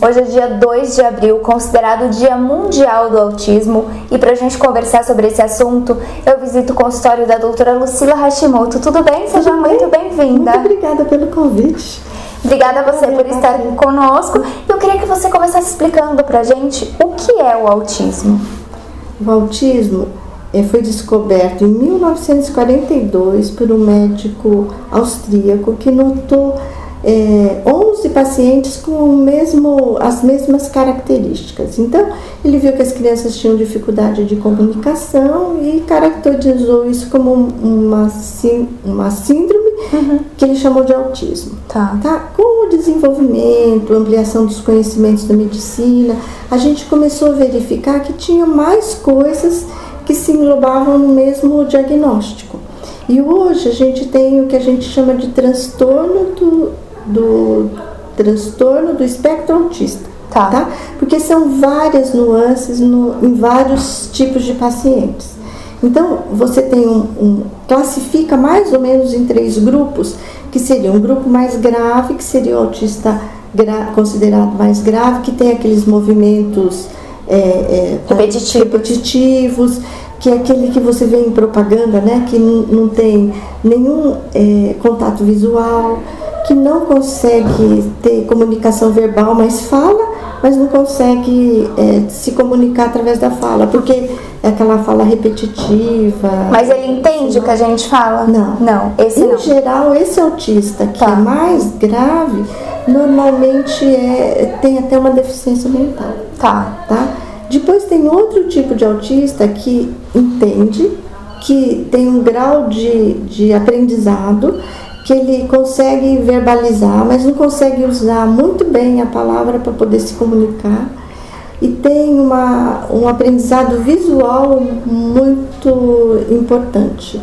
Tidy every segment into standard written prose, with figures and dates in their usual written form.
Hoje é dia 2 de abril, considerado o Dia Mundial do Autismo, e para a gente conversar sobre esse assunto, eu visito o consultório da doutora Lucila Hashimoto. Tudo bem? Seja muito bem-vinda. Muito obrigada pelo convite. Obrigada a você por estar conosco. Eu queria que você começasse explicando pra gente o que é o autismo. O autismo foi descoberto em 1942 por um médico austríaco que notou 11 pacientes com as mesmas características. Então, ele viu que as crianças tinham dificuldade de comunicação e caracterizou isso como uma síndrome que ele chamou de autismo. Com o desenvolvimento, ampliação dos conhecimentos da medicina, a gente começou a verificar que tinha mais coisas que se englobavam no mesmo diagnóstico. E hoje a gente tem o que a gente chama de transtorno do espectro autista, tá? Porque são várias nuances em vários tipos de pacientes. Então, você tem classifica mais ou menos em 3 grupos, que seria um grupo mais grave, que seria o autista considerado mais grave, que tem aqueles movimentos repetitivos, que é aquele que você vê em propaganda, né? Que não tem nenhum contato visual, que não consegue ter comunicação verbal, mas fala, mas não consegue se comunicar através da fala, porque é aquela fala repetitiva. Mas ele entende o que a gente fala? Não, esse não. Em geral, esse autista que é mais grave, normalmente tem até uma deficiência mental. Depois tem outro tipo de autista que entende, que tem um grau de aprendizado, que ele consegue verbalizar, mas não consegue usar muito bem a palavra para poder se comunicar. E tem um aprendizado visual muito importante,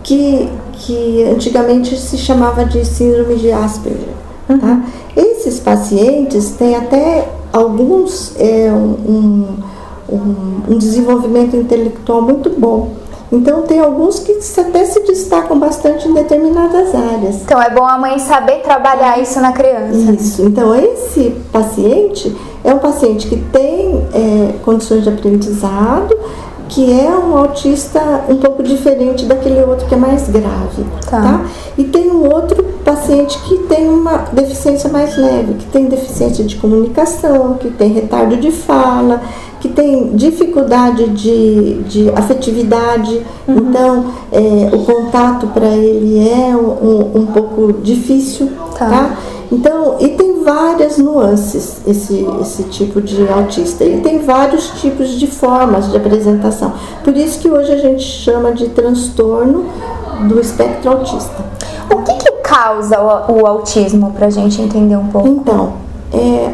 que antigamente se chamava de síndrome de Asperger. Esses pacientes têm até alguns um desenvolvimento intelectual muito bom. Então, tem alguns que até se destacam bastante em determinadas áreas. Então, é bom a mãe saber trabalhar isso na criança. Isso. Então, esse paciente é um paciente que tem condições de aprendizado, que é um autista um pouco diferente daquele outro que é mais grave. E tem um outro paciente que tem uma deficiência mais leve, que tem deficiência de comunicação, que tem retardo de fala, que tem dificuldade de afetividade. Então, o contato para ele é um pouco difícil. Então, e tem várias nuances esse tipo de autista. Ele tem vários tipos de formas de apresentação. Por isso que hoje a gente chama de transtorno do espectro autista. O que causa o autismo, para a gente entender um pouco? Então,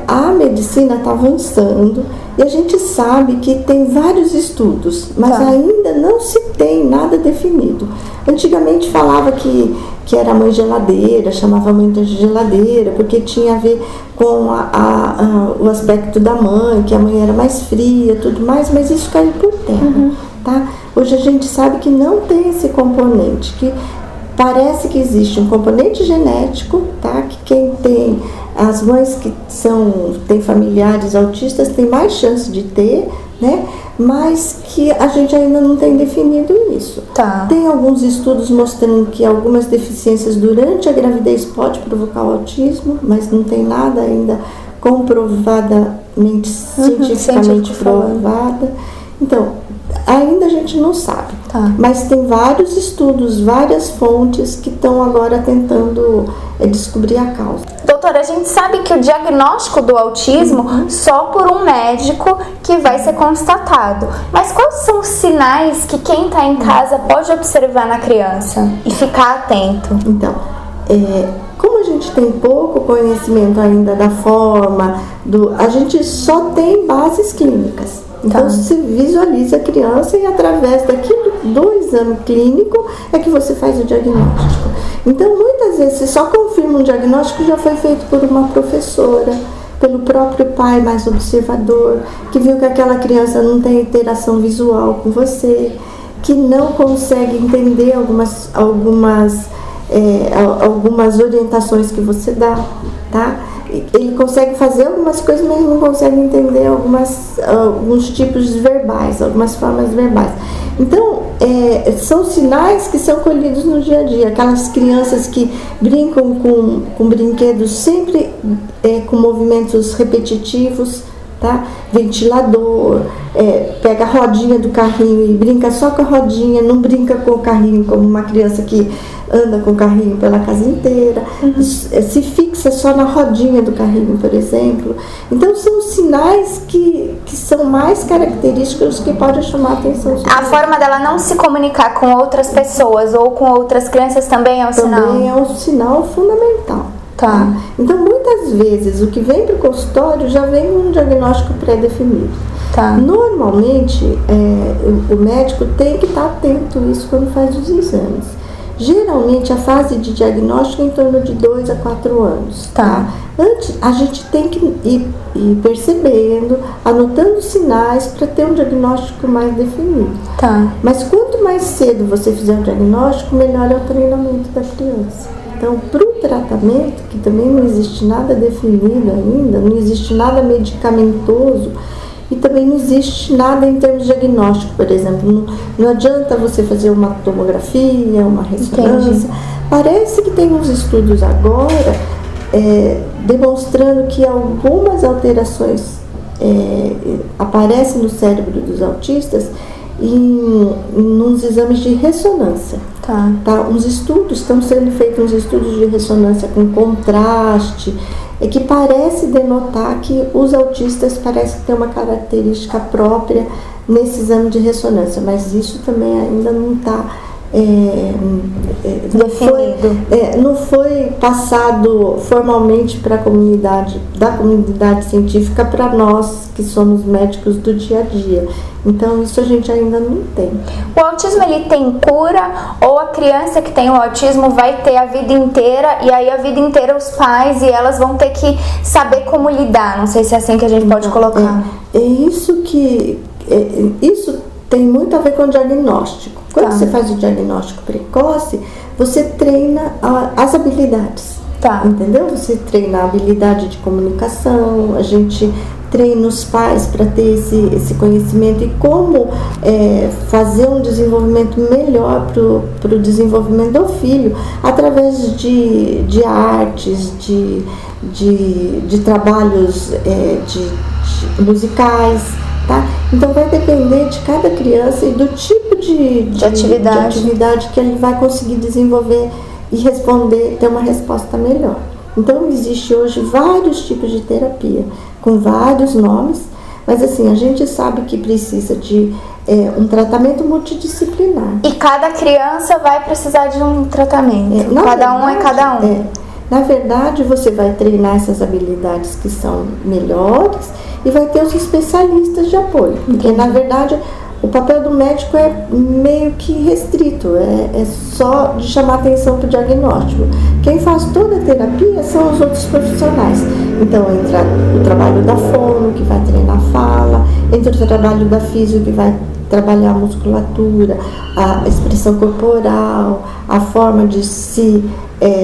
a medicina está avançando e a gente sabe que tem vários estudos, mas ainda não se tem nada definido. Antigamente falava que era mãe geladeira, chamava a mãe de geladeira, porque tinha a ver com o aspecto da mãe, que a mãe era mais fria, tudo mais, mas isso caiu por terra. Hoje a gente sabe que não tem esse componente, que parece que existe um componente genético, que quem tem, as mães que têm familiares autistas têm mais chance de ter, né? Mas que a gente ainda não tem definido isso. Tem alguns estudos mostrando que algumas deficiências durante a gravidez pode provocar o autismo, mas não tem nada ainda comprovadamente, cientificamente provada. Então, ainda a gente não sabe, mas tem vários estudos, várias fontes que estão agora tentando descobrir a causa. Doutora, a gente sabe que o diagnóstico do autismo só por um médico que vai ser constatado. Mas quais são os sinais que quem está em casa pode observar na criança e ficar atento? Então, como a gente tem pouco conhecimento ainda da forma, a gente só tem bases clínicas. Então, você visualiza a criança e através do exame clínico é que você faz o diagnóstico. Então, muitas vezes, você só confirma um diagnóstico que já foi feito por uma professora, pelo próprio pai mais observador, que viu que aquela criança não tem interação visual com você, que não consegue entender algumas orientações que você dá, ele consegue fazer algumas coisas, mas não consegue entender alguns tipos verbais, algumas formas verbais. Então, são sinais que são colhidos no dia a dia. Aquelas crianças que brincam com brinquedos sempre com movimentos repetitivos, tá? Ventilador, pega a rodinha do carrinho e brinca só com a rodinha, não brinca com o carrinho como uma criança que anda com o carrinho pela casa inteira, se fixa só na rodinha do carrinho, por exemplo. Então são sinais que são mais característicos que podem chamar a atenção. A forma dela não se comunicar com outras pessoas ou com outras crianças também é um sinal? Também é um sinal fundamental. Tá. Então muitas vezes o que vem para o consultório já vem com um diagnóstico pré-definido. Tá. Normalmente o médico tem que estar atento a isso quando faz os exames. Geralmente a fase de diagnóstico é em torno de 2 a 4 anos. Tá? Antes, a gente tem que ir percebendo, anotando sinais para ter um diagnóstico mais definido. Tá. Mas quanto mais cedo você fizer o diagnóstico, melhor é o treinamento da criança. Então, para o tratamento, que também não existe nada definido ainda, não existe nada medicamentoso, e também não existe nada em termos de diagnóstico, por exemplo. Não adianta você fazer uma tomografia, uma ressonância. Entendi. Parece que tem uns estudos agora demonstrando que algumas alterações aparecem no cérebro dos autistas nos exames de ressonância. Tá? Estão sendo feitos uns estudos de ressonância com contraste, que parece denotar que os autistas parecem ter uma característica própria nesse exame de ressonância, mas isso também ainda não está não foi passado formalmente para a comunidade, da comunidade científica, para nós que somos médicos do dia a dia. Então isso a gente ainda não tem. O autismo, ele tem cura, ou a criança que tem o autismo vai ter a vida inteira, e aí a vida inteira os pais e elas vão ter que saber como lidar? Não sei se é assim que a gente pode colocar. Isso tem muito a ver com o diagnóstico. Quando você faz o diagnóstico precoce, você treina as habilidades. Entendeu? Você treina a habilidade de comunicação, a gente treina os pais para ter esse conhecimento e como fazer um desenvolvimento melhor para o desenvolvimento do filho, através de artes, de trabalhos musicais. Tá? Então vai depender de cada criança e do tipo de atividade que ele vai conseguir desenvolver e responder, ter uma resposta melhor. Então existe hoje vários tipos de terapia, com vários nomes, mas assim, a gente sabe que precisa de um tratamento multidisciplinar. E cada criança vai precisar de um tratamento, cada um. Na verdade, você vai treinar essas habilidades que são melhores e vai ter os especialistas de apoio. Porque, na verdade, o papel do médico é meio que restrito, é só de chamar atenção para o diagnóstico. Quem faz toda a terapia são os outros profissionais. Então, entra o trabalho da fono, que vai treinar a fala, entra o trabalho da físio, que vai trabalhar a musculatura, a expressão corporal, a forma de se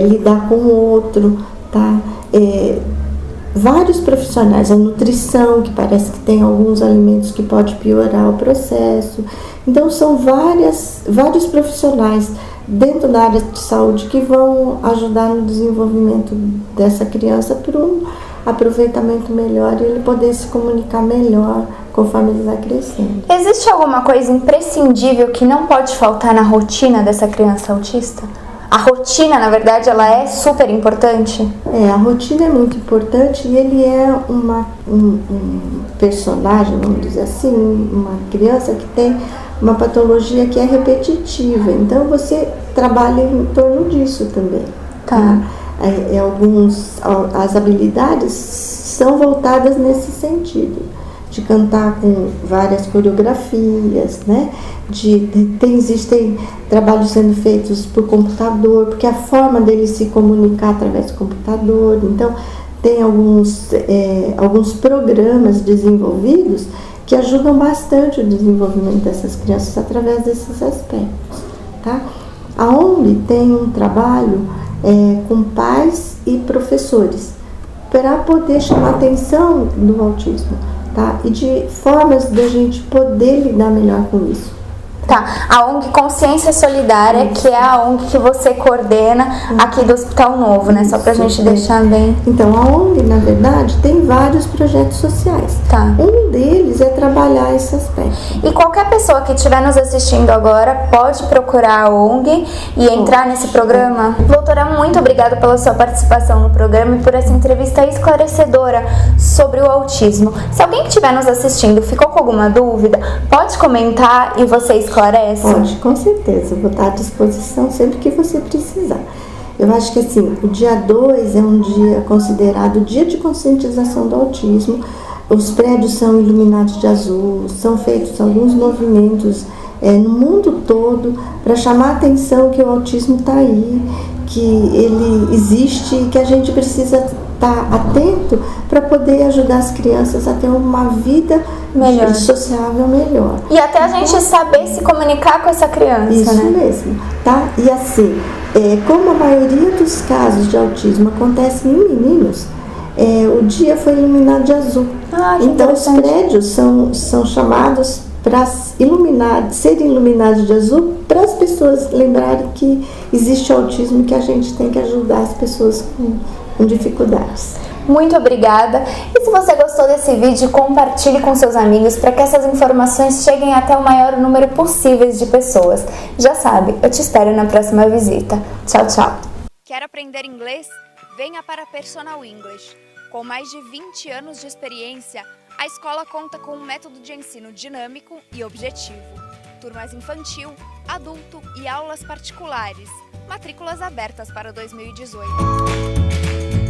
lidar com o outro, tá? Vários profissionais, a nutrição, que parece que tem alguns alimentos que pode piorar o processo. Então são vários profissionais dentro da área de saúde que vão ajudar no desenvolvimento dessa criança para um aproveitamento melhor e ele poder se comunicar melhor conforme ele vai crescendo. Existe alguma coisa imprescindível que não pode faltar na rotina dessa criança autista? A rotina, na verdade, ela é super importante? A rotina é muito importante e ele é um personagem, vamos dizer assim, uma criança que tem uma patologia que é repetitiva. Então, você trabalha em torno disso também. Tá. As habilidades são voltadas nesse sentido. De cantar com várias coreografias, né? Existem trabalhos sendo feitos por computador, porque a forma dele se comunicar através do computador. Então, tem alguns programas desenvolvidos que ajudam bastante o desenvolvimento dessas crianças através desses aspectos. Tá? A ONG tem um trabalho com pais e professores, para poder chamar a atenção do autismo, tá? E de formas da gente poder lidar melhor com isso. Tá, a ONG Consciência Solidária, que é a ONG que você coordena aqui do Hospital Novo, né? Só pra gente deixar bem... Então, a ONG, na verdade, tem vários projetos sociais. Tá. Um deles é trabalhar esse aspecto. E qualquer pessoa que estiver nos assistindo agora pode procurar a ONG e entrar nesse programa? Doutora, muito obrigada pela sua participação no programa e por essa entrevista esclarecedora sobre o autismo. Se alguém que estiver nos assistindo ficou com alguma dúvida, pode comentar e você esclarece? Pode, com certeza. Vou estar à disposição sempre que você precisar. Eu acho que assim, o dia 2 é um dia considerado dia de conscientização do autismo. Os prédios são iluminados de azul, são feitos alguns movimentos no mundo todo para chamar a atenção que o autismo está aí, que ele existe e que a gente precisa estar atento para poder ajudar as crianças a ter uma vida melhor, sociável melhor. E até a gente saber se comunicar com essa criança, isso, né? Isso mesmo, tá? E assim, como a maioria dos casos de autismo acontecem em meninos, o dia foi iluminado de azul. Então os prédios são chamados para serem iluminados de azul, para as pessoas lembrarem que existe autismo e que a gente tem que ajudar as pessoas com dificuldades. Muito obrigada. E se você gostou desse vídeo, compartilhe com seus amigos para que essas informações cheguem até o maior número possível de pessoas. Já sabe, eu te espero na próxima visita. Tchau, tchau. Quer aprender inglês? Venha para Personal English. Com mais de 20 anos de experiência, a escola conta com um método de ensino dinâmico e objetivo. Turmas infantil, adulto e aulas particulares. Matrículas abertas para 2018.